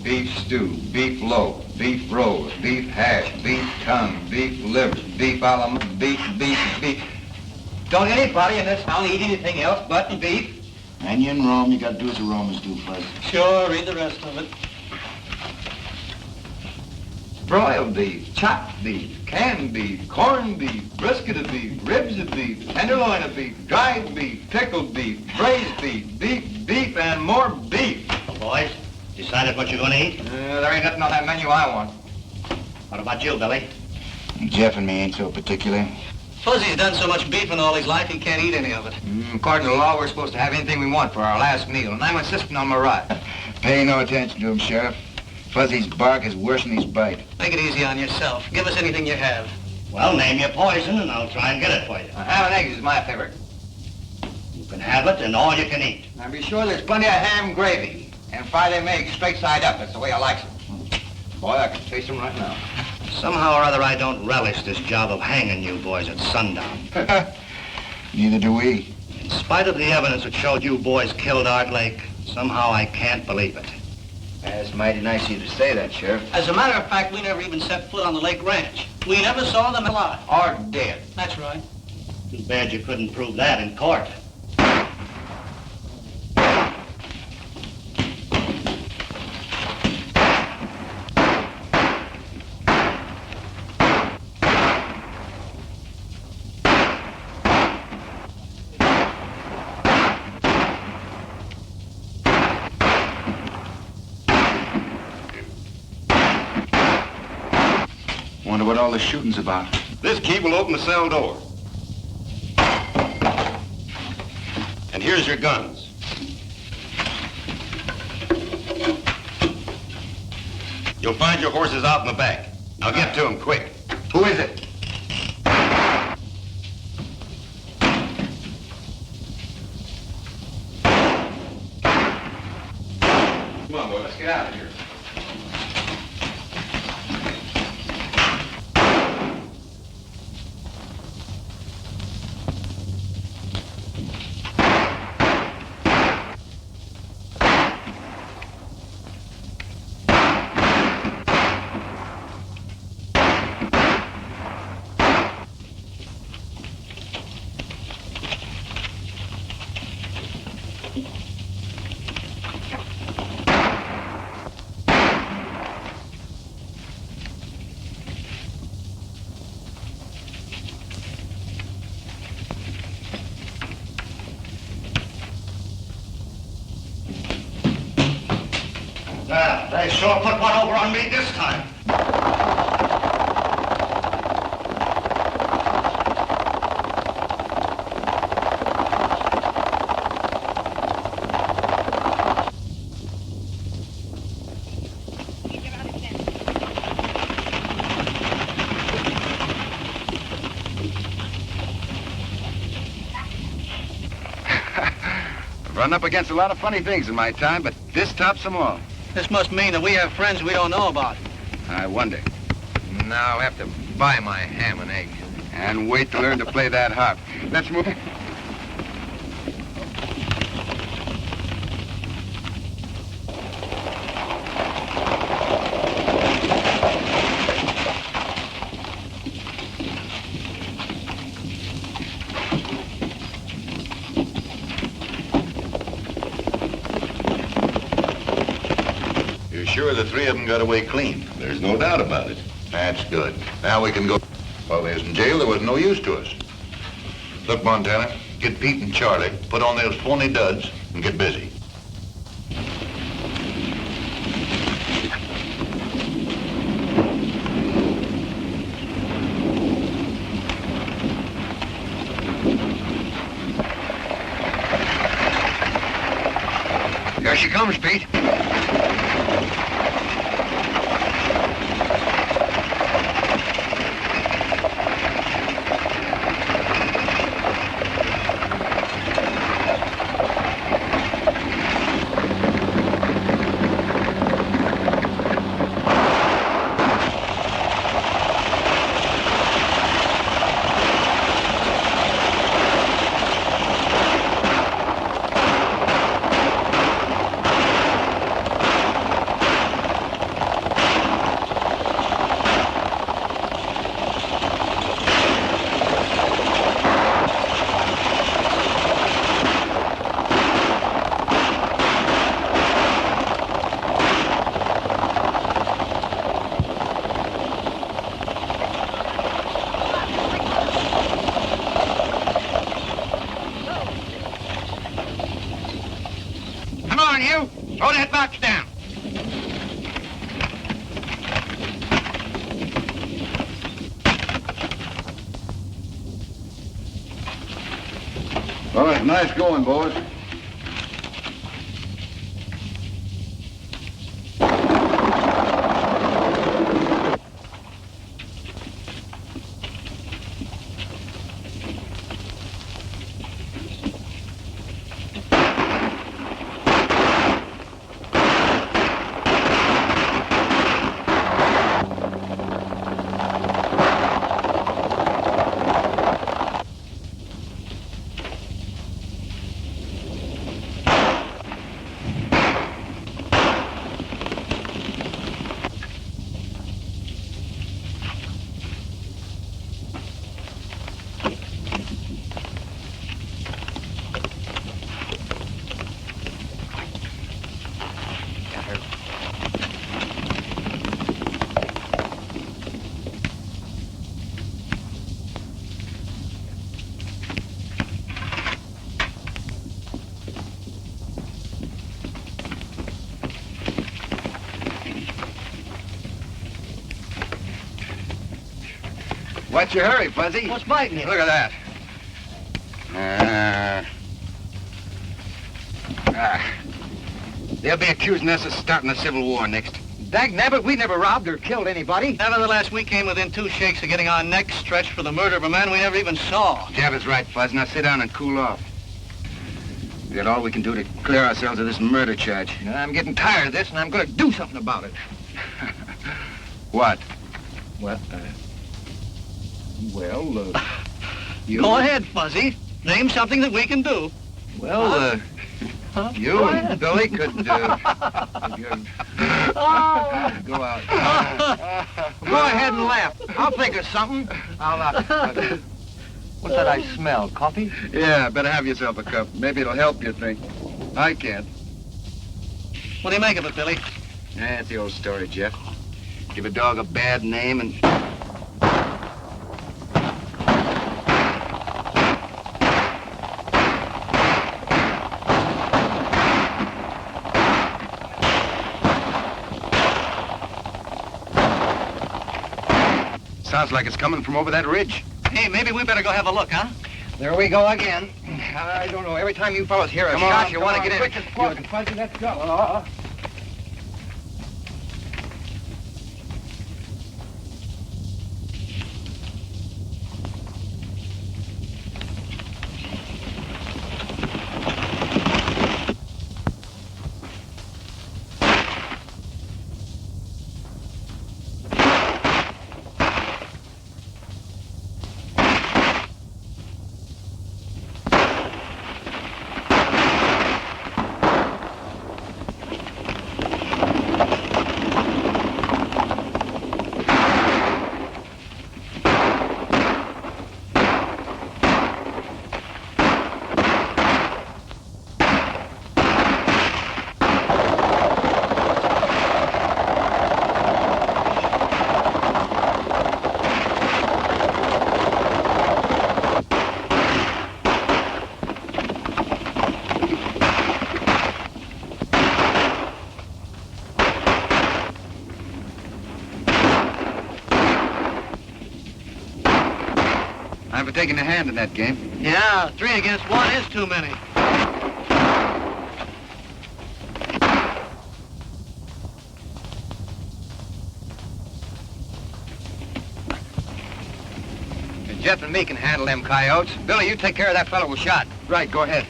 beef stew, beef loaf, beef roll, beef hash, beef tongue, beef liver, beef beef. Don't anybody in this town eat anything else but beef? And you in Rome, you got to do as the Romans do, Fuzz. Sure, read the rest of it. Broiled beef, chopped beef, canned beef, corned beef, brisket of beef, ribs of beef, tenderloin of beef, dried beef, pickled beef, braised beef, beef, and more beef. Boys, decided what you're going to eat? There ain't nothing on that menu I want. What about you, Billy? Jeff and me ain't so particular. Fuzzy's done so much beefing all his life, he can't eat any of it. According to the law, we're supposed to have anything we want for our last meal, and I'm insisting on my right. Pay no attention to him, Sheriff. Fuzzy's bark is worse than his bite. Make it easy on yourself. Give us anything you have. Well, name your poison, and I'll try and get it for you. Ham and eggs is my favorite. You can have it, and all you can eat. Now be sure there's plenty of ham gravy, and fry them eggs straight side up. That's the way I like them. Boy, I can taste them right now. Somehow or other, I don't relish this job of hanging you boys at sundown. Neither do we. In spite of the evidence that showed you boys killed Art Lake, somehow I can't believe it. That's mighty nice of you to say that, Sheriff. As a matter of fact, we never even set foot on the Lake Ranch. We never saw them alive. Or dead. That's right. Too bad you couldn't prove that in court. Wonder what all the shooting's about. This key will open the cell door. And here's your guns. You'll find your horses out in the back. Now get to them quick. Who is it? Come on, boy, let's get out of here. They sure put one over on me this time. I've run up against a lot of funny things in my time, but this tops them all. This must mean that we have friends we don't know about. I wonder. Now I'll have to buy my ham and eggs. And wait to learn to play that harp. Let's move. Sure, the three of them got away clean. There's no doubt about it. That's good. Now we can go. While they was in jail, there was no use to us. Look, Montana, get Pete and Charlie, put on those phony duds, and get busy. Here she comes, Pete. Nice going, boys. What's your hurry, Fuzzy? What's biting you? Look at that. They'll be accusing us of starting a civil war next. Dag nabbit, we never robbed or killed anybody. Nevertheless, we came within 2 shakes of getting our necks stretched for the murder of a man we never even saw. Jeff is right, Fuzz. Now sit down and cool off. We got all we can do to clear ourselves of this murder charge. I'm getting tired of this, and I'm going to do something about it. What? Well, you... Go ahead, Fuzzy. Name something that we can do. Well, you and Billy could, go out. Go ahead and laugh. I'll think of something. What's that I smell? Coffee? Yeah, better have yourself a cup. Maybe it'll help you think. I can't. What do you make of it, Billy? Yeah, it's the old story, Jeff. Give a dog a bad name and... Sounds like it's coming from over that ridge. Hey, maybe we better go have a look, huh? There we go again. I don't know. Every time you fellas hear a Come shot, on, you come want to on, get in. quick as fucking Fuzzy, let's go. I'm for taking a hand in that game. Yeah, 3 against 1 is too many. Jeff and me can handle them coyotes. Billy, you take care of that fellow who shot. Right, go ahead.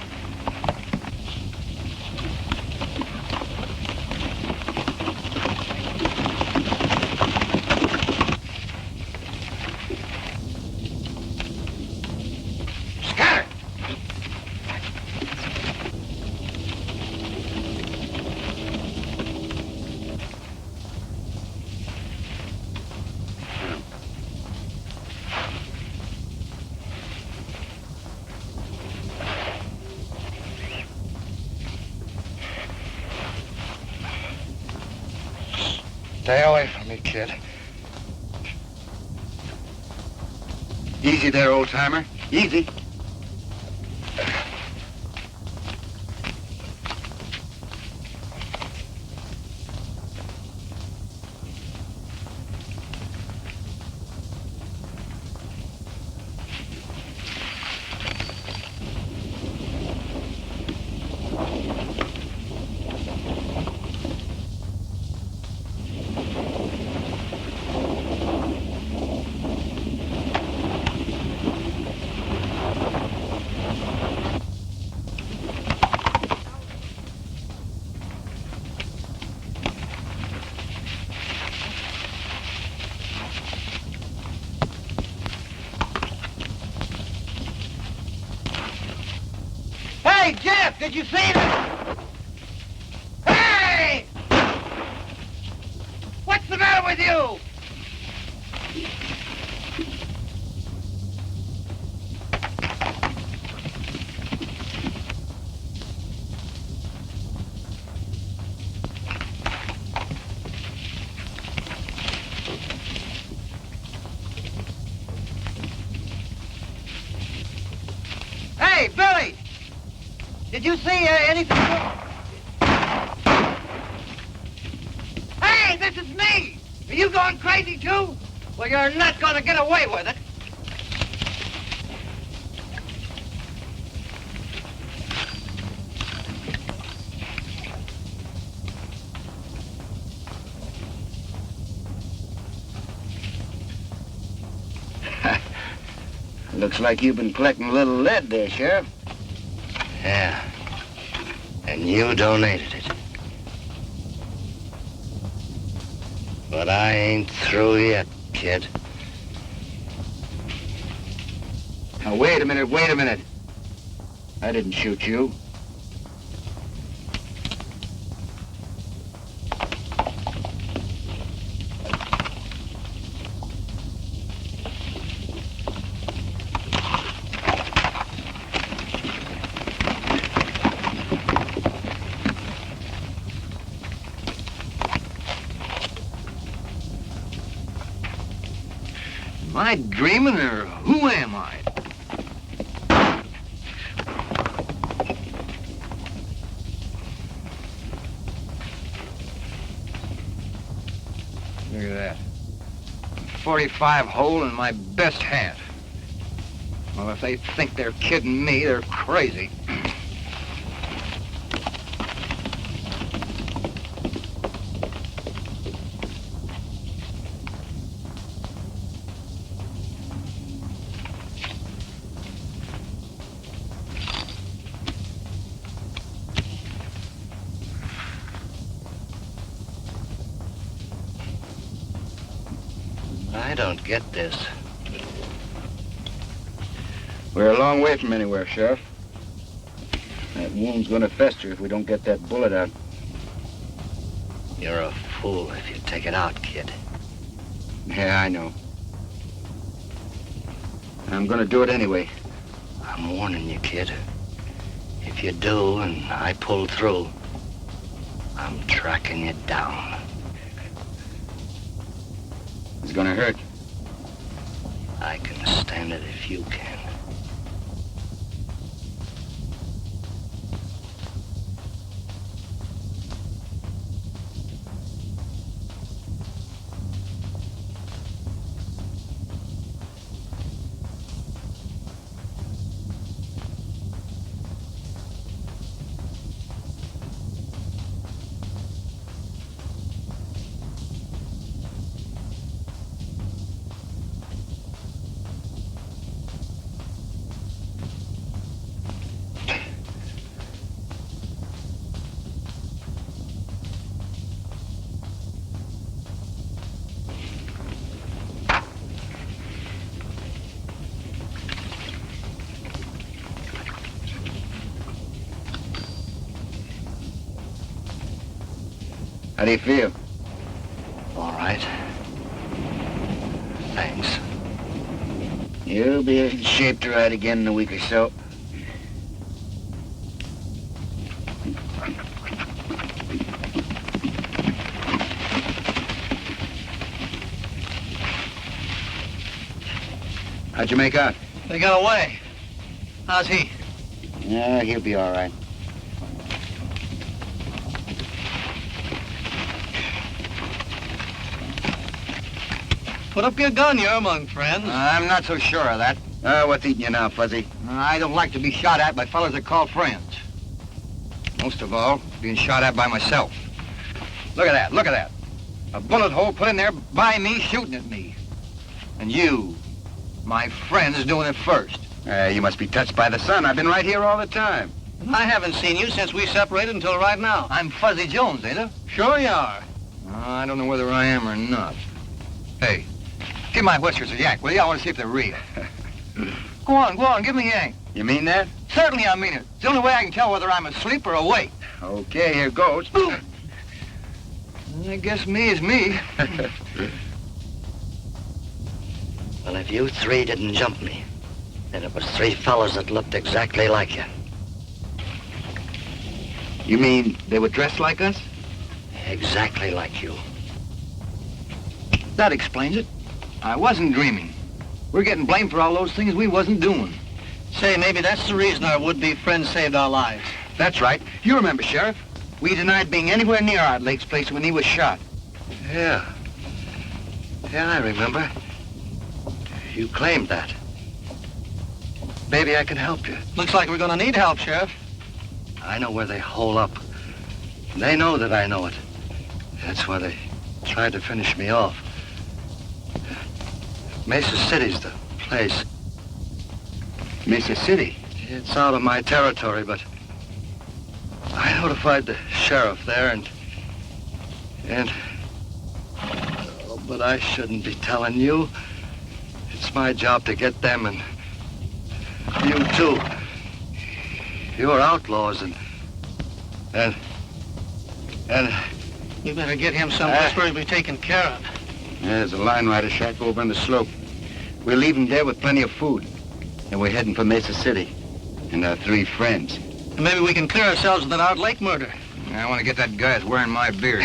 Scatter! Stay away from me, kid. Easy there, old-timer. Easy. did you see that? Hey! What's the matter with you? Hey, Billy! Did you see anything? Hey, this is me! Are you going crazy too? Well, you're not going to get away with it. Looks like you've been collecting a little lead there, Sheriff. Yeah. And you donated it. But I ain't through yet, kid. Now, wait a minute. I didn't shoot you. Am I dreaming, or who am I? Look at that. 45 hole in my best hat. Well, if they think they're kidding me, they're crazy. I don't get this. We're a long way from anywhere, Sheriff. That wound's gonna fester if we don't get that bullet out. You're a fool if you take it out, kid. Yeah, I know. I'm gonna do it anyway. I'm warning you, kid. If you do and I pull through, I'm tracking you down. It's gonna hurt. I can stand it if you can. How do you feel? All right. Thanks. You'll be in shape to ride again in a week or so. How'd you make out? They got away. How's he? Yeah, he'll be all right. Put up your gun, you're among friends. I'm not so sure of that. What's eating you now, Fuzzy? I don't like to be shot at by fellas that call friends. Most of all, being shot at by myself. Look at that. A bullet hole put in there by me shooting at me. And you, my friend, is doing it first. You must be touched by the sun. I've been right here all the time. I haven't seen you since we separated until right now. I'm Fuzzy Jones, ain't I? Sure you are. I don't know whether I am or not. Hey, give my whiskers a yank, will you? I want to see if they're real. Go on, give me a yank. You mean that? Certainly I mean it. It's the only way I can tell whether I'm asleep or awake. Okay, here goes. I guess me is me. Well, if you three didn't jump me, then it was three fellows that looked exactly like you. You mean they were dressed like us? Exactly like you. That explains it. I wasn't dreaming. We're getting blamed for all those things we wasn't doing. Say, maybe that's the reason our would-be friend saved our lives. That's right. You remember, Sheriff. We denied being anywhere near Art Lake's place when he was shot. Yeah. Yeah, I remember. You claimed that. Maybe I can help you. Looks like we're gonna need help, Sheriff. I know where they hole up. They know that I know it. That's why they tried to finish me off. Mesa City's the place. Mesa City. It's out of my territory, but I notified the sheriff there and oh, but I shouldn't be telling you. It's my job to get them and you too. You're outlaws and We better get him someplace where he'll be taken care of. Yeah, there's a line rider shack over on the slope. We'll leave him there with plenty of food. And we're heading for Mesa City. And our three friends. And maybe we can clear ourselves of that Art Lake murder. I want to get that guy that's wearing my beard.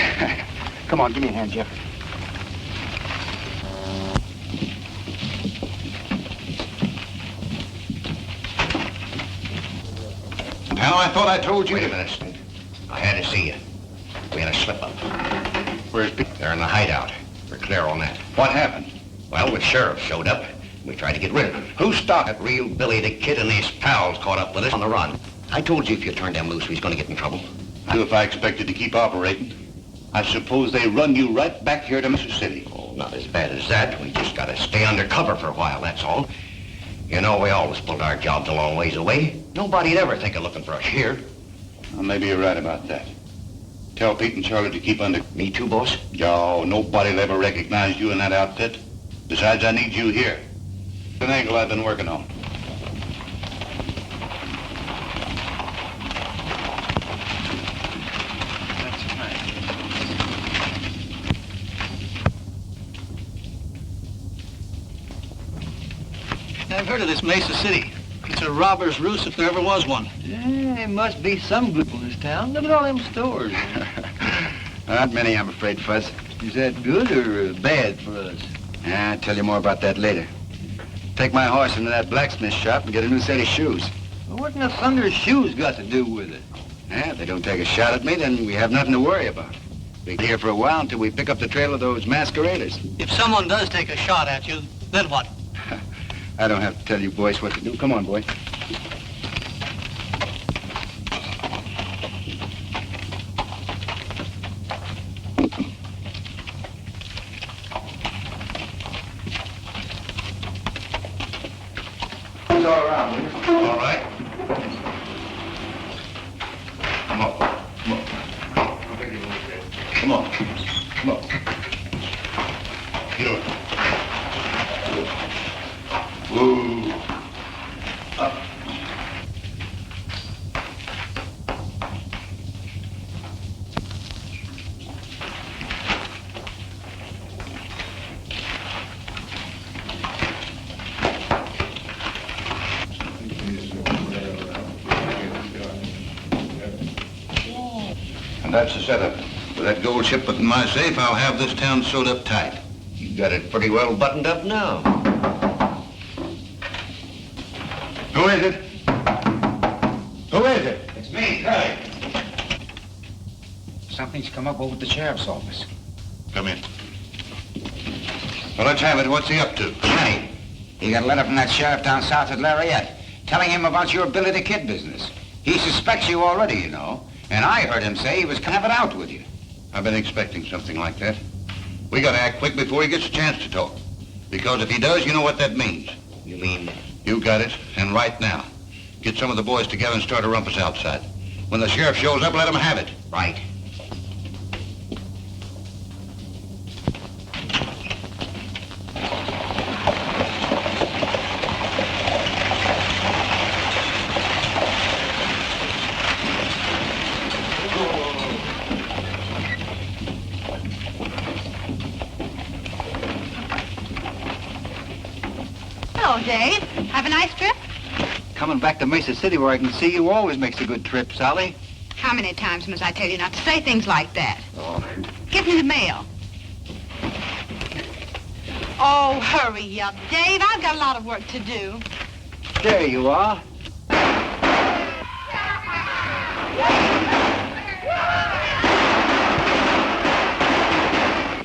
Come on, give me a hand, Jeff. Pal, I thought I told you. Wait a minute, Steve. I had to see you. We had a slip-up. Where's Pete? They're in the hideout. We're clear on that. What happened? Well, the sheriff showed up. We tried to get rid of him. Who stopped it? That real Billy the Kid and his pals caught up with us on the run. I told you if you turned them loose, we was going to get in trouble. If I expected to keep operating, I suppose they run you right back here to Mississippi. Oh, not as bad as that. We just got to stay under cover for a while, that's all. You know, we always pulled our jobs a long ways away. Nobody'd ever think of looking for us here. Well, maybe you're right about that. Tell Pete and Charlie to keep under... Me too, boss? Yo, nobody'll ever recognize you in that outfit. Besides, I need you here. An angle I've been working on. I've heard of this Mesa City. It's a robber's roost if there ever was one. Yeah, there must be some good in this town. Look at all them stores. Not many, I'm afraid, Fuzz. Is that good or bad for us? I'll tell you more about that later. Take my horse into that blacksmith shop and get a new set of shoes. Well, what in the thunder's shoes got to do with it? Yeah, if they don't take a shot at me, then we have nothing to worry about. We'll be here for a while until we pick up the trail of those masqueraders. If someone does take a shot at you, then what? I don't have to tell you boys what to do. Come on, boy. It's all around, will you? All right. Come on. Come on. Come on. Come on. Get over. Whoa. Up. And that's the setup. With that gold ship in my safe, I'll have this town sewed up tight. You got it pretty well buttoned up now. Who is it? Who is it? It's me, Curly. Something's come up over at the sheriff's office. Come in. Well, let's have it. What's he up to? Johnny, he got a letter from that sheriff down south at Lariat telling him about your Billy the Kid business. He suspects you already, you know. And I heard him say he was coming out with you. I've been expecting something like that. We gotta act quick before he gets a chance to talk. Because if he does, you know what that means. You mean... You got it, and right now. Get some of the boys together and start a rumpus outside. When the sheriff shows up, let him have it. Right. Hello, Dave. Have a nice trip? Coming back to Mesa City where I can see you always makes a good trip, Sally. How many times must I tell you not to say things like that? Oh. Give me the mail. Oh, hurry up, Dave. I've got a lot of work to do. There you are.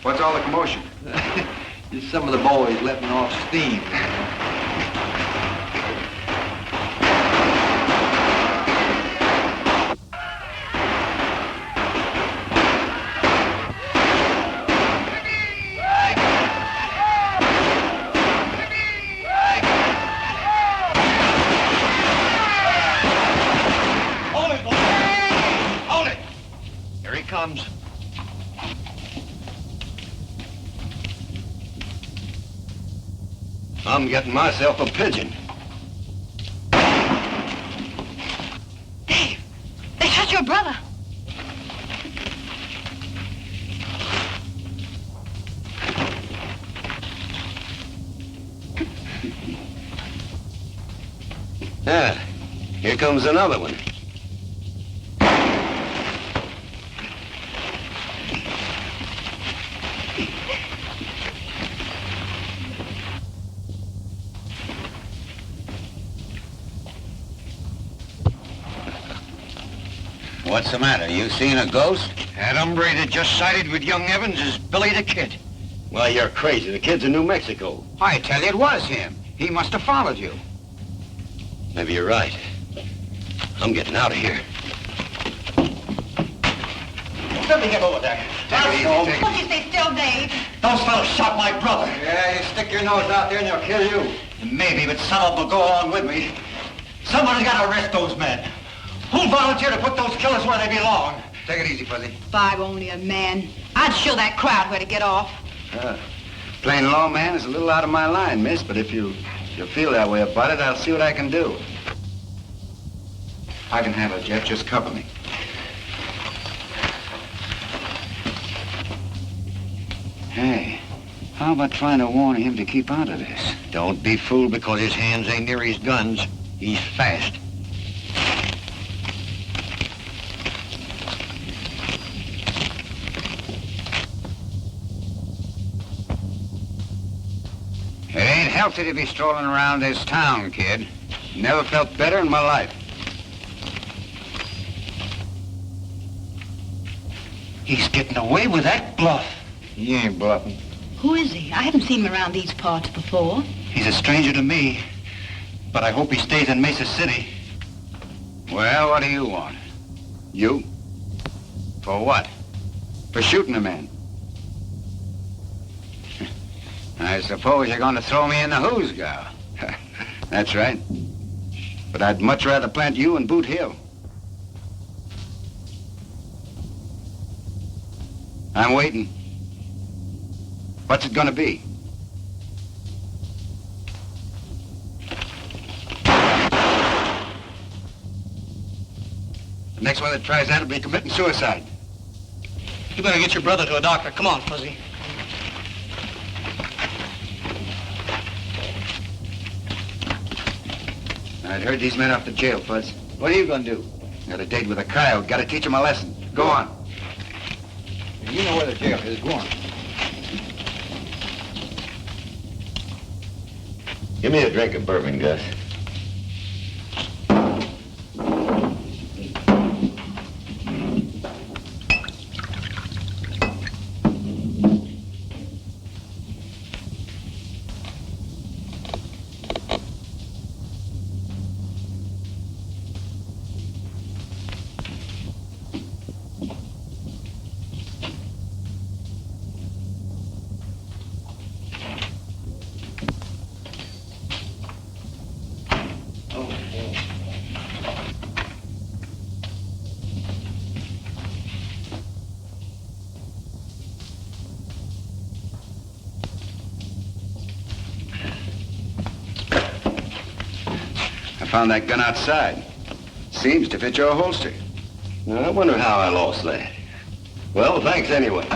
What's all the commotion? Just some of the boys letting off steam. Hold it, boy. Hold it. Here he comes. I'm getting myself a pigeon. Dave, they shot your brother. Yeah, here comes another one. What's the matter? You seen a ghost? That hombre that just sided with young Evans is Billy the Kid. Well, you're crazy. The kid's in New Mexico. I tell you, it was him. He must have followed you. Maybe you're right. I'm getting out of here. Let me get over there. Won't you stay still, Dave? Those fellows shot my brother. Yeah, you stick your nose out there and they'll kill you. Maybe, but some of them will go along with me. Somebody's got to arrest those men. Who'll volunteer to put those killers where they belong? Take it easy, Fuzzy. If I were only a man, I'd show that crowd where to get off. Plain lawman is a little out of my line, miss, but if you feel that way about it, I'll see what I can do. I can handle it, Jeff. Just cover me. Hey, how about trying to warn him to keep out of this? Don't be fooled because his hands ain't near his guns. He's fast. It ain't healthy to be strolling around this town, kid. Never felt better in my life. He's getting away with that bluff. He ain't bluffing. Who is he? I haven't seen him around these parts before. He's a stranger to me, but I hope he stays in Mesa City. Well, what do you want? You? For what? For shooting a man. I suppose you're going to throw me in the hoosgow. That's right. But I'd much rather plant you in Boot Hill. I'm waiting. What's it gonna be? The next one that tries that will be committing suicide. You better get your brother to a doctor. Come on, Fuzzy. I'd heard these men off to jail, Fuzz. What are you gonna do? Got a date with a coyote. Gotta teach him a lesson. Go on. You know where the jail is. Go on. Give me a drink of bourbon, Gus. I found that gun outside. Seems to fit your holster. Now, I wonder how I lost that. Well, thanks anyway.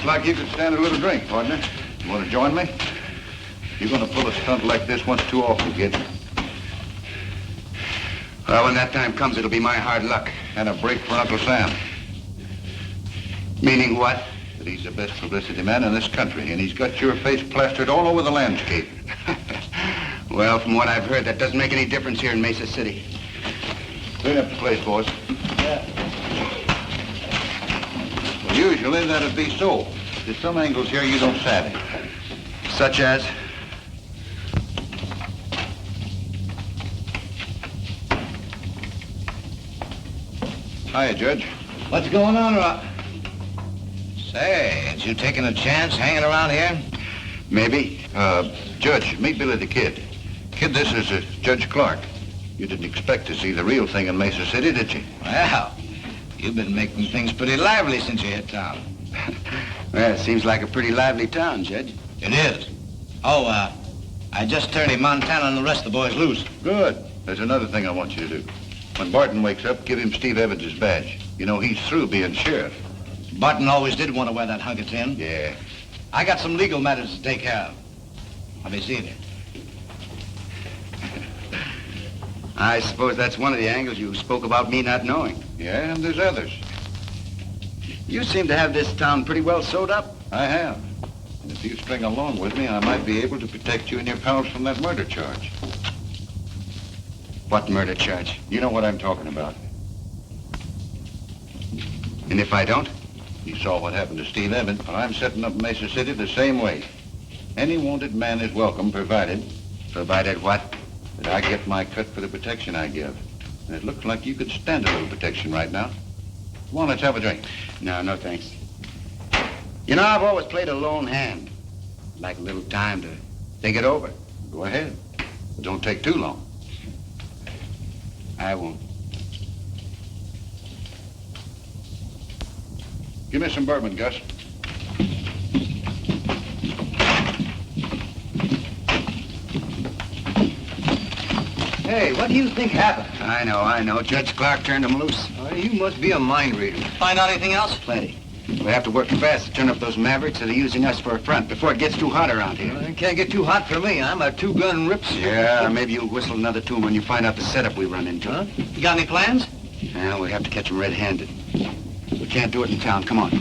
like you could stand a little drink, partner. You want to join me? You're going to pull a stunt like this once too often, kid. Well, when that time comes, it'll be my hard luck. And a break for Uncle Sam. Meaning what? That he's the best publicity man in this country, and he's got your face plastered all over the landscape. Well, from what I've heard, that doesn't make any difference here in Mesa City. Clean up the place, boys. Well, usually that'd be so. There's some angles here you don't savvy. Such as? Hiya, Judge. What's going on, Rock? Say, ain't you taking a chance hanging around here? Maybe. Judge, meet Billy the Kid. Kid, this is Judge Clark. You didn't expect to see the real thing in Mesa City, did you? Well, you've been making things pretty lively since you hit town. Well, it seems like a pretty lively town, Judge. It is. Oh, I just turned him Montana and the rest of the boys loose. Good. There's another thing I want you to do. When Barton wakes up, give him Steve Evans' badge. You know, he's through being sheriff. Barton always did want to wear that hunk of tin. Yeah. I got some legal matters to take care of. I'll be seeing you. I suppose that's one of the angles you spoke about me not knowing. Yeah, and there's others. You seem to have this town pretty well sewed up. I have. And if you string along with me, I might be able to protect you and your pals from that murder charge. What murder charge? You know what I'm talking about. And if I don't? You saw what happened to Steve Evans. Well, I'm setting up Mesa City the same way. Any wanted man is welcome, provided... Provided what? That I get my cut for the protection I give. And it looks like you could stand a little protection right now. Come on, let's have a drink. No, thanks. You know, I've always played a lone hand. I'd like a little time to think it over. Go ahead. But don't take too long. I won't. Give me some bourbon, Gus. Hey, what do you think happened? I know. Judge Clark turned him loose. Oh, you must be a mind reader. Find out anything else? Plenty. We have to work fast to turn up those mavericks that are using us for a front before it gets too hot around here. Well, it can't get too hot for me. I'm a two-gun rips. Yeah, maybe you'll whistle another tune when you find out the setup we run into. Huh? You got any plans? Yeah, we have to catch them red-handed. We can't do it in town. Come on.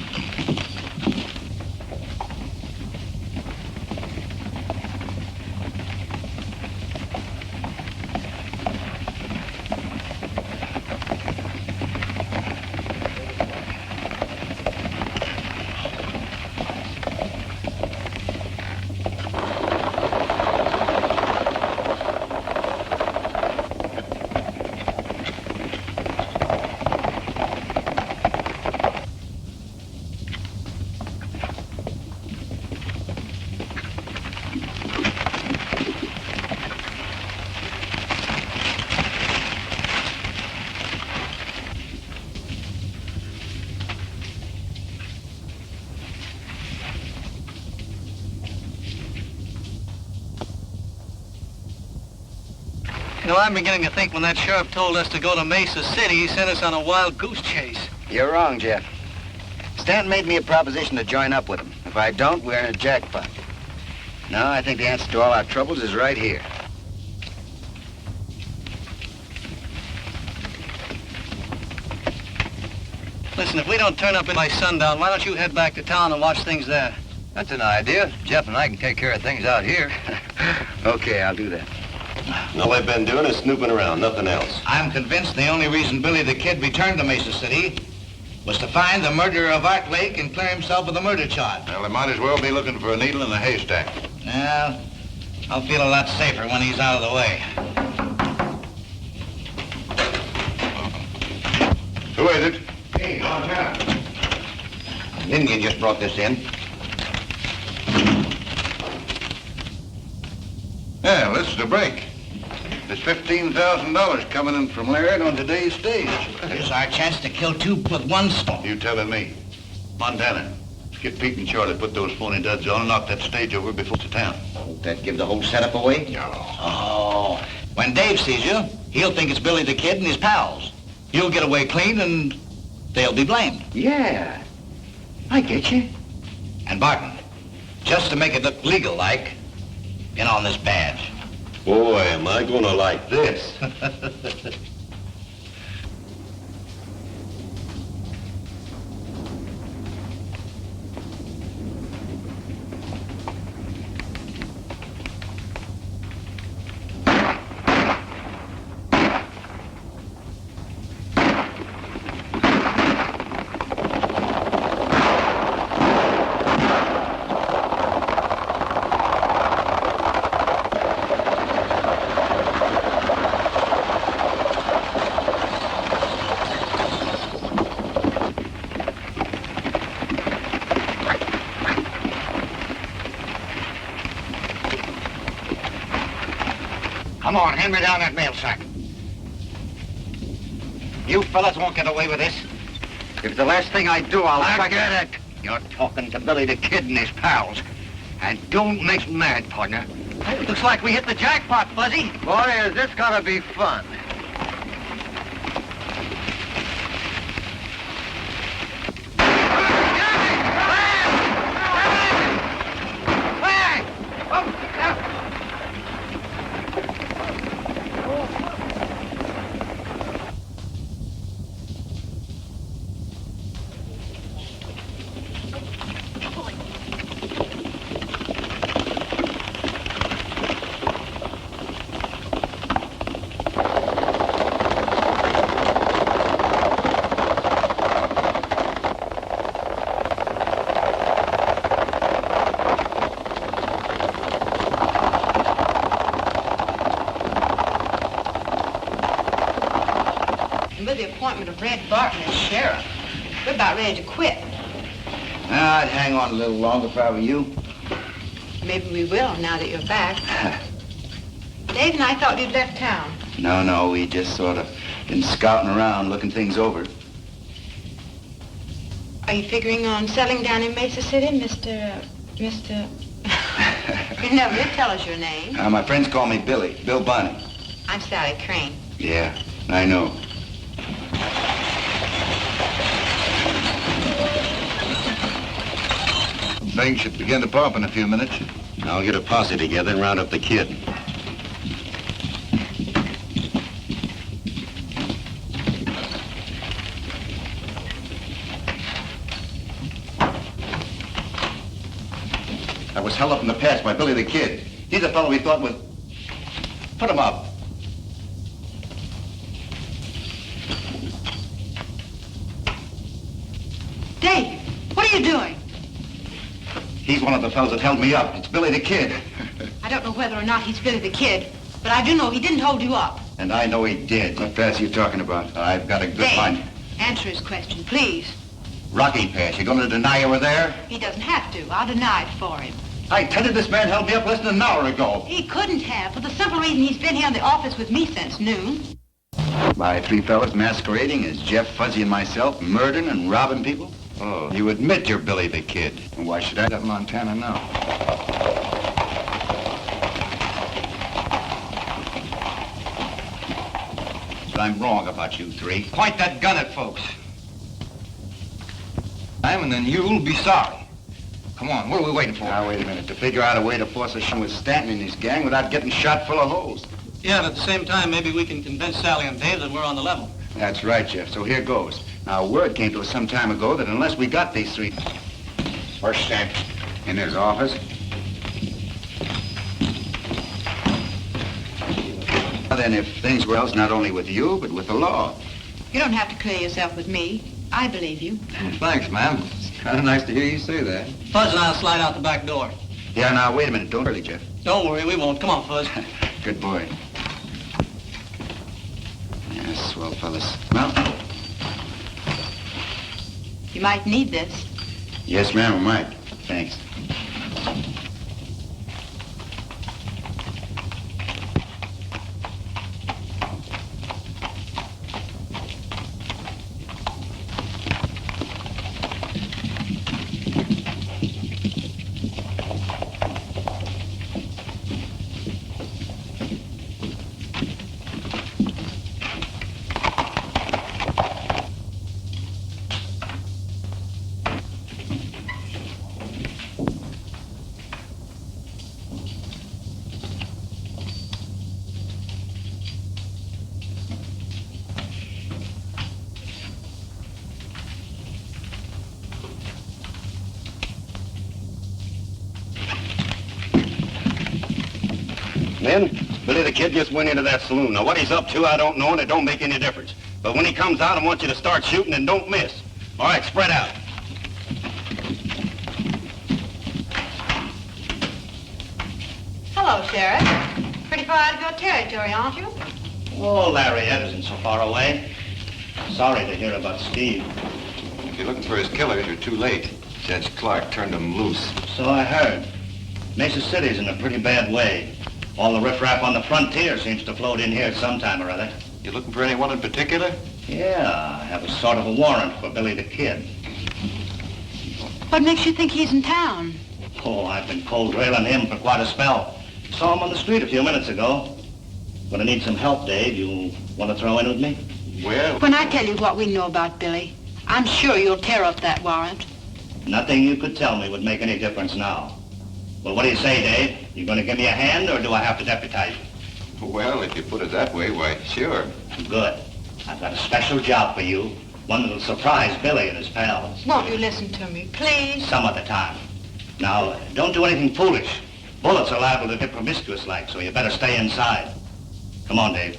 You know, I'm beginning to think when that sheriff told us to go to Mesa City, he sent us on a wild goose chase. You're wrong, Jeff. Stanton made me a proposition to join up with him. If I don't, we're in a jackpot. No, I think the answer to all our troubles is right here. Listen, if we don't turn up by sundown, why don't you head back to town and watch things there? That's an idea. Jeff and I can take care of things out here. Okay, I'll do that. All they've been doing is snooping around, nothing else. I'm convinced the only reason Billy the Kid returned to Mesa City was to find the murderer of Art Lake and clear himself of the murder charge. Well, they might as well be looking for a needle in a haystack. Well, I'll feel a lot safer when he's out of the way. Who is it? Hey, Montana. An Indian just brought this in. Yeah, this is a break. There's $15,000 coming in from Laird on today's stage. Here's our chance to kill two with one stone. You telling me. Montana, get Pete and Charlie, put those phony duds on and knock that stage over before it's town. Won't that give the whole setup away? No. Oh, when Dave sees you, he'll think it's Billy the Kid and his pals. You'll get away clean and they'll be blamed. Yeah, I get you. And Barton, just to make it look legal-like, in on this badge. Boy, am I gonna like this. Come on, hand me down that mail sack. You fellas won't get away with this. If it's the last thing I do, I'll get it. You're talking to Billy the Kid and his pals. And don't make mad, partner. Looks like we hit the jackpot, Fuzzy. Boy, is this gonna be fun. With the appointment of Red Barton as sheriff, we're about ready to quit. I'd hang on a little longer if I were you. Maybe we will now that you're back. Dave and I thought you'd left town. No, we just sort of been scouting around, looking things over. Are you figuring on settling down in Mesa City, Mr. You never did tell us your name. My friends call me Billy, Bill Bunny. I'm Sally Crane. Yeah, I know. Things should begin to pump in a few minutes. I'll get a posse together and round up the kid. I was held up in the past by Billy the Kid. He's a fellow we thought would put him up. Dave, what are you doing? He's one of the fellows that held me up. It's Billy the Kid. I don't know whether or not he's Billy the Kid, but I do know he didn't hold you up. And I know he did. What pass are you talking about? I've got a good Dave, mind. answer his question, please. Rocky Pass. You gonna deny you were there? He doesn't have to. I'll deny it for him. I tell you, this man held me up less than an hour ago. He couldn't have, for the simple reason he's been here in the office with me since noon. By three fellas masquerading as Jeff, Fuzzy, and myself, murdering and robbing people? Oh, you admit you're Billy the Kid. And why should I let Montana know? But I'm wrong about you three. Point that gun at folks. And then you'll be sorry. Come on, what are we waiting for? Now, wait a minute. To figure out a way to force a shot with Stanton and his gang without getting shot full of holes. Yeah, but at the same time, maybe we can convince Sally and Dave that we're on the level. That's right, Jeff. So here goes. Now, word came to us some time ago that unless we got these three... Where's Stanton? In his office. Well, then, if things were else, not only with you, but with the law. You don't have to clear yourself with me. I believe you. Thanks, ma'am. It's kind of nice to hear you say that. Fuzz and I'll slide out the back door. Yeah, now, wait a minute. Don't hurry, Jeff. Don't worry, we won't. Come on, Fuzz. Good boy. Yeah, swell fellas. Well, You might need this. yes, ma'am, I might. Thanks. Men, Billy the Kid just went into that saloon. Now, what he's up to, I don't know, and it don't make any difference. But when he comes out, I want you to start shooting and don't miss. All right, spread out. Hello, Sheriff. Pretty far out of your territory, aren't you? Oh, Lariat isn't so far away. Sorry to hear about Steve. If you're looking for his killers, you're too late. Judge Clark turned him loose. So I heard. Mesa City's in a pretty bad way. All the riffraff on the frontier seems to float in here sometime or other. You looking for anyone in particular? Yeah, I have a sort of a warrant for Billy the Kid. What makes you think he's in town? Oh, I've been cold trailing him for quite a spell. Saw him on the street a few minutes ago. Gonna need some help, Dave. You want to throw in with me? Well, When I tell you what we know about Billy, I'm sure you'll tear up that warrant. Nothing you could tell me would make any difference now. Well, what do you say, Dave? You gonna give me a hand, or do I have to deputize you? well, if you put it that way, why, sure. Good. I've got a special job for you. One that'll surprise Billy and his pals. Won't you listen to me, please? Some other time. Now, don't do anything foolish. Bullets are liable to get promiscuous like, so you better stay inside. Come on, Dave.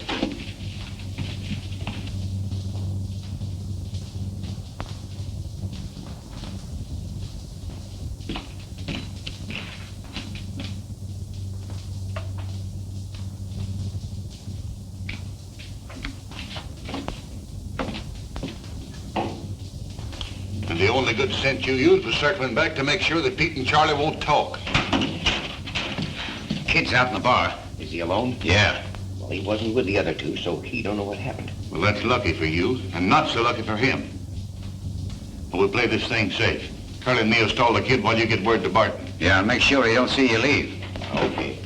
And the only good sense you used was circling back to make sure that Pete and Charlie won't talk. Kid's out in the bar. Is he alone? Yeah. Well, he wasn't with the other two, so he don't know what happened. Well, that's lucky for you, and not so lucky for him. But we'll play this thing safe. Curly and me'll stall the kid while you get word to Barton. Yeah, and make sure he don't see you leave. Okay.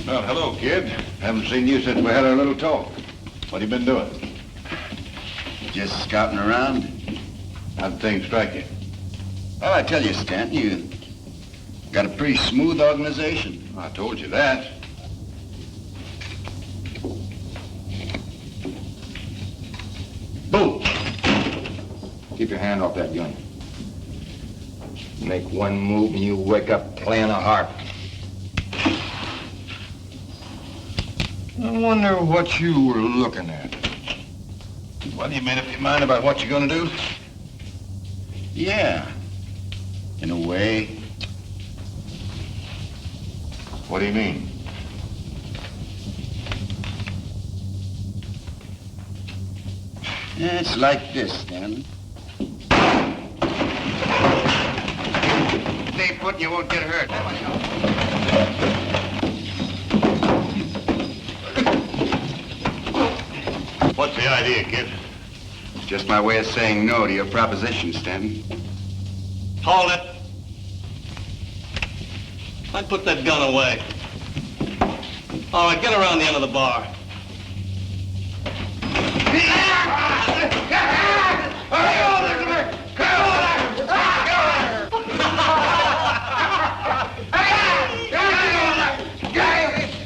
Well, hello, kid. Haven't seen you since we had our little talk. What have you been doing? Just scouting around. How'd things strike you? Well, I tell you, Stanton, you got a pretty smooth organization. I told you that. Boom! Keep your hand off that gun. Make one move and you wake up playing a harp. I wonder what you were looking at. Well, you made up your mind about what you're gonna do? Yeah, in a way. What do you mean? It's like this, Stanton. Stay put and you won't get hurt. What's the idea, kid? It's just my way of saying no to your proposition, Stanton. Hold it. I'd put that gun away. All right, get around the end of the bar.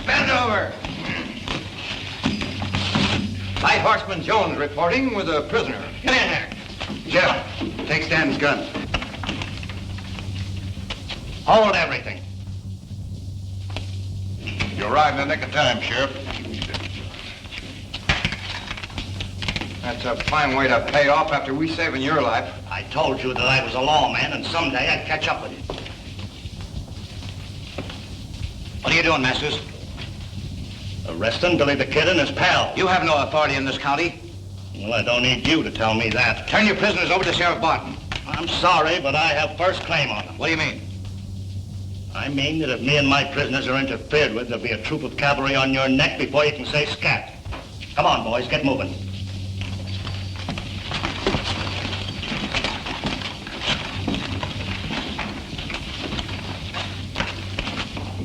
Bend over. Light Horseman Jones reporting with a prisoner. Get in there. Jeff, take Stanton's gun. Hold everything. You arrived in the nick of time, Sheriff. That's a fine way to pay off after we saving your life. I told you that I was a lawman, and someday I'd catch up with you. What are you doing, Masters? Arresting Billy the Kid and his pal. You have no authority in this county. Well, I don't need you to tell me that. Turn your prisoners over to Sheriff Barton. I'm sorry, but I have first claim on them. What do you mean? I mean that if me and my prisoners are interfered with, there'll be a troop of cavalry on your neck before you can say scat. Come on, boys, get moving.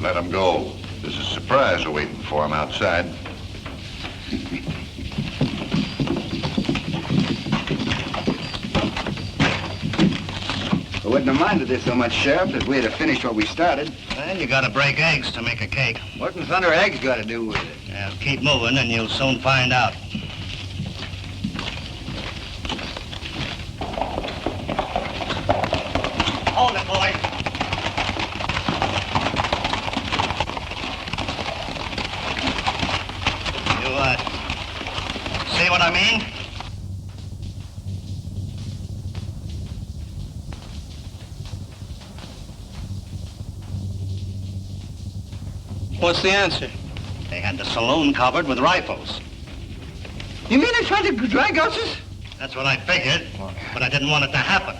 Let him go. There's a surprise awaiting for him outside. Who wouldn't have minded this so much, Sheriff, if we had finished what we started. Well, you gotta break eggs to make a cake. What in thunder eggs got to do with it? Yeah, keep moving and you'll soon find out. Hold it, boy. You, see what I mean? What's the answer? They had the saloon covered with rifles. You mean they tried to drag us? That's what I figured, but I didn't want it to happen.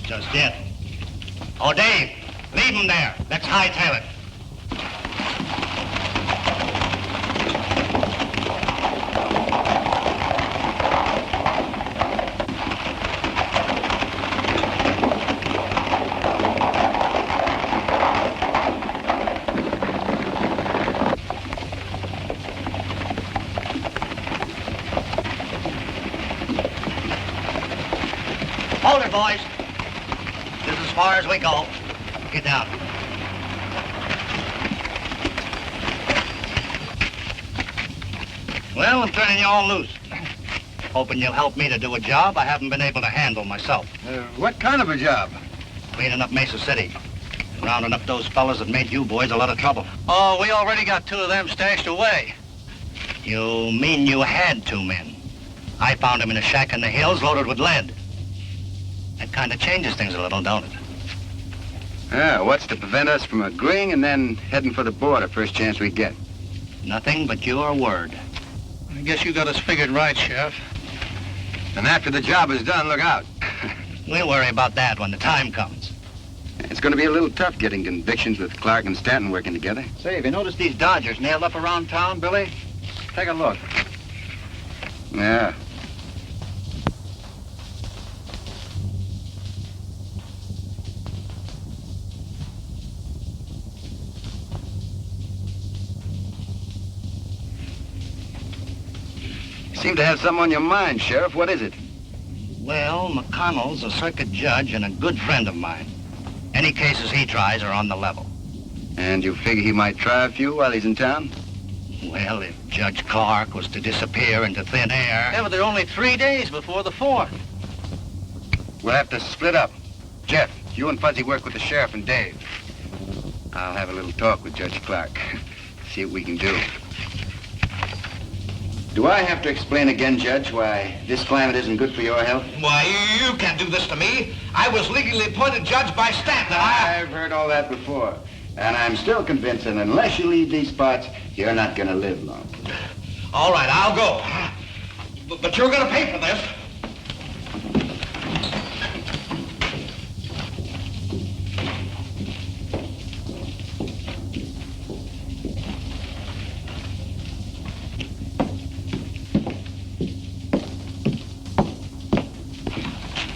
Just yet. Oh, Dave, leave him there. Let's hightail it. Hold it, boys. This is as far as we go. Get down. Well, I'm turning you all loose. Hoping you'll help me to do a job I haven't been able to handle myself. What kind of a job? Cleaning up Mesa City. Rounding up those fellas that made you boys a lot of trouble. Oh, we already got 2 of them stashed away. You mean you had 2 men? I found them in a shack in the hills loaded with lead. That kind of changes things a little, don't it? Yeah, what's to prevent us from agreeing and then heading for the border first chance we get? Nothing but your word. I guess you got us figured right, Sheriff. And after the job is done, look out. We'll worry about that when the time comes. It's going to be a little tough getting convictions with Clark and Stanton working together. Say, have you noticed these Dodgers nailed up around town, Billy? Take a look. Yeah. Seem to have something on your mind, Sheriff. What is it? Well, McConnell's a circuit judge and a good friend of mine. Any cases he tries are on the level. And you figure he might try a few while he's in town? Well, if Judge Clark was to disappear into thin air... Yeah, but there are only 3 days before the 4th. We'll have to split up. Jeff, you and Fuzzy work with the sheriff and Dave. I'll have a little talk with Judge Clark. See what we can do. Do I have to explain again, Judge, why this climate isn't good for your health? Why, you can't do this to me. I was legally appointed judge by Stanton. I've heard all that before. And I'm still convinced that unless you leave these parts, you're not going to live long. All right, I'll go. But you're going to pay for this.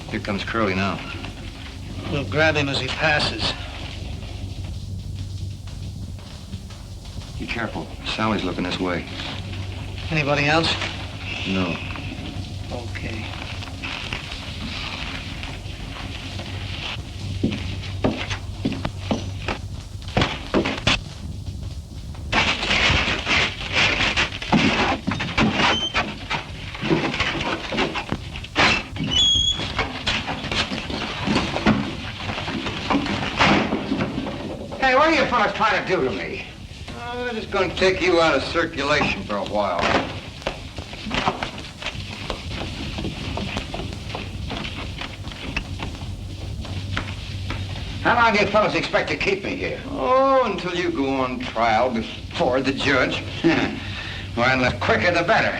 Here comes Curly now. We'll grab him as he passes. Be careful. Sally's looking this way. Anybody else? No. Okay. Hey, what are you fellas trying to do to me? I'm just going to take you out of circulation for a while. How long do you fellas expect to keep me here? Oh, until you go on trial before the judge. Well, the quicker the better.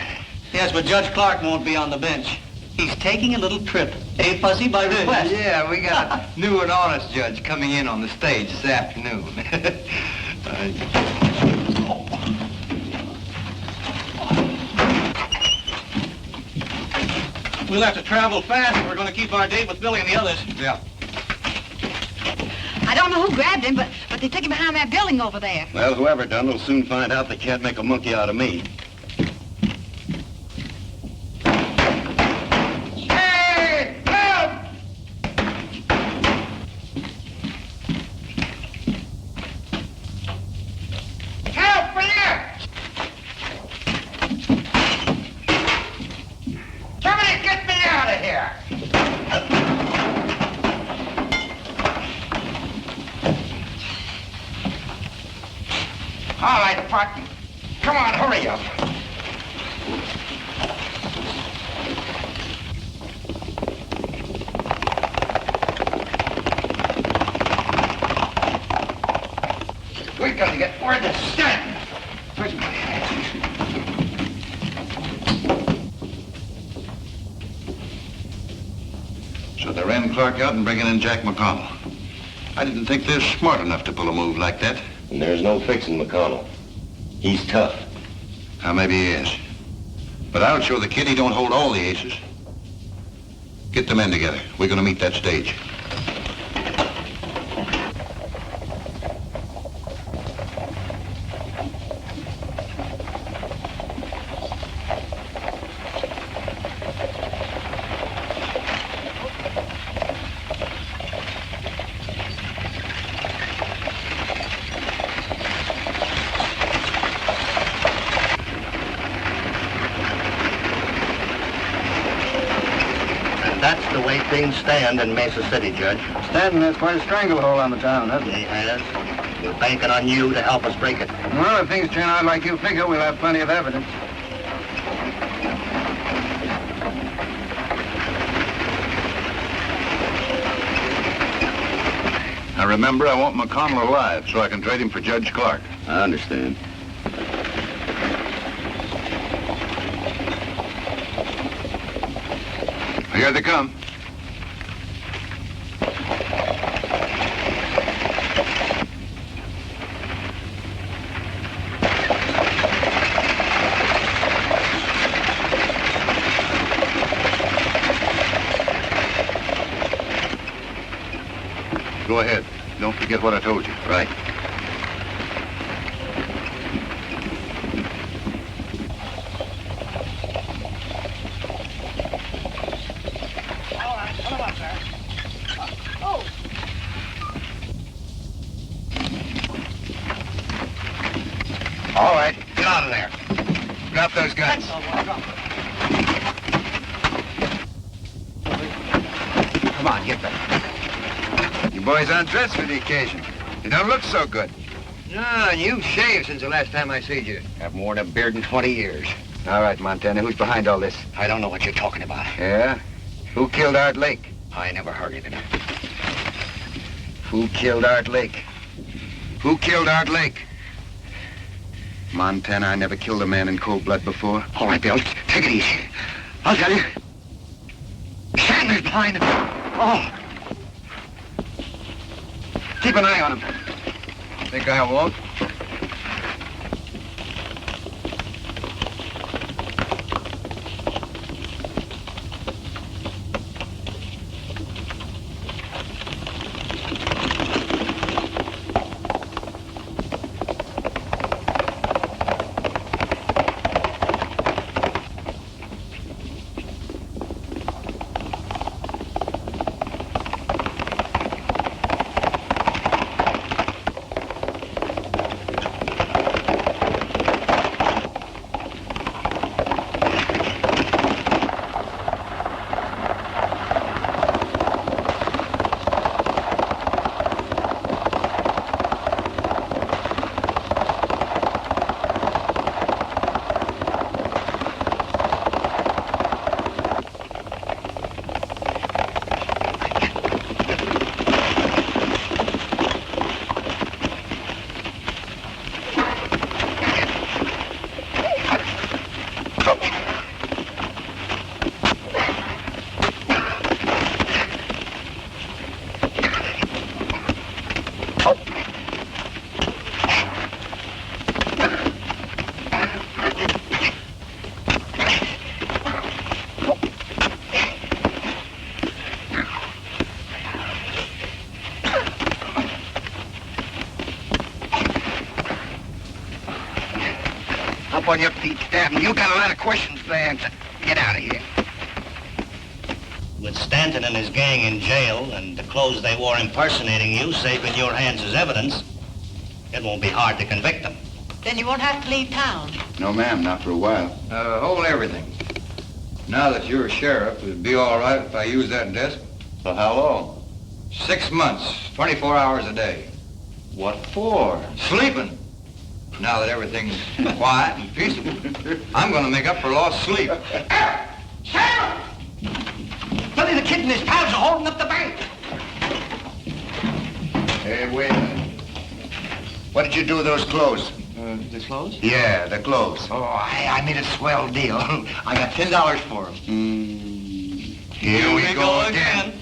Yes, but Judge Clark won't be on the bench. He's taking a little trip. Eh, Fuzzy, by request? Yeah, we got a new and honest judge coming in on the stage this afternoon. We'll have to travel fast if we're going to keep our date with Billy and the others. Yeah. I don't know who grabbed him, but they took him behind that building over there. Well, whoever done will soon find out they can't make a monkey out of me. Hey, help! All right, partner. Come on, hurry up. We gotta get where to stand. Where's my hat? So they ran Clark out and bringing in Jack McConnell. I didn't think they were smart enough to pull a move like that. And there's no fixing McConnell. He's tough. Now, maybe he is. But I'll show the kid he don't hold all the aces. Get the men together. We're gonna meet that stage. That's the way things stand in Mesa City, Judge. Stanton has quite a stranglehold on the town, hasn't He has. We're banking on you to help us break it. Well, if things turn out like you figure, we'll have plenty of evidence. Now remember, I want McConnell alive so I can trade him for Judge Clark. I understand. Here they come. Go ahead. Don't forget what I told you. Right. All right, get out of there. Drop those guns. Come on, get back. You boys undressed for the occasion. You don't look so good. No, and you've shaved since the last time I seen you. Haven't worn a beard in 20 years. All right, Montana, who's behind all this? I don't know what you're talking about. Yeah? Who killed Art Lake? I never heard of it. Who killed Art Lake? Who killed Art Lake? Montana, I never killed a man in cold blood before. All right, Bill, take it easy. I'll tell you. Sanders behind him. Oh. Keep an eye on him. Think I won't? Up on your feet, Stanton. You got a lot of questions to answer. Get out of here. With Stanton and his gang in jail and the clothes they wore impersonating you safe in your hands as evidence, it won't be hard to convict them. Then you won't have to leave town. No, ma'am, not for a while. Hold everything. Now that you're a sheriff, it'd be all right if I use that desk. For how long? 6 months, 24 hours a day. What for? Sleeping. Now that everything's quiet and peaceable, I'm going to make up for lost sleep. Sheriff! Billy the Kid and his pals are holding up the bank. Hey, wait a minute. What did you do with those clothes? The clothes? Yeah, the clothes. Oh, I made a swell deal. I got $10 for them. Here we go again.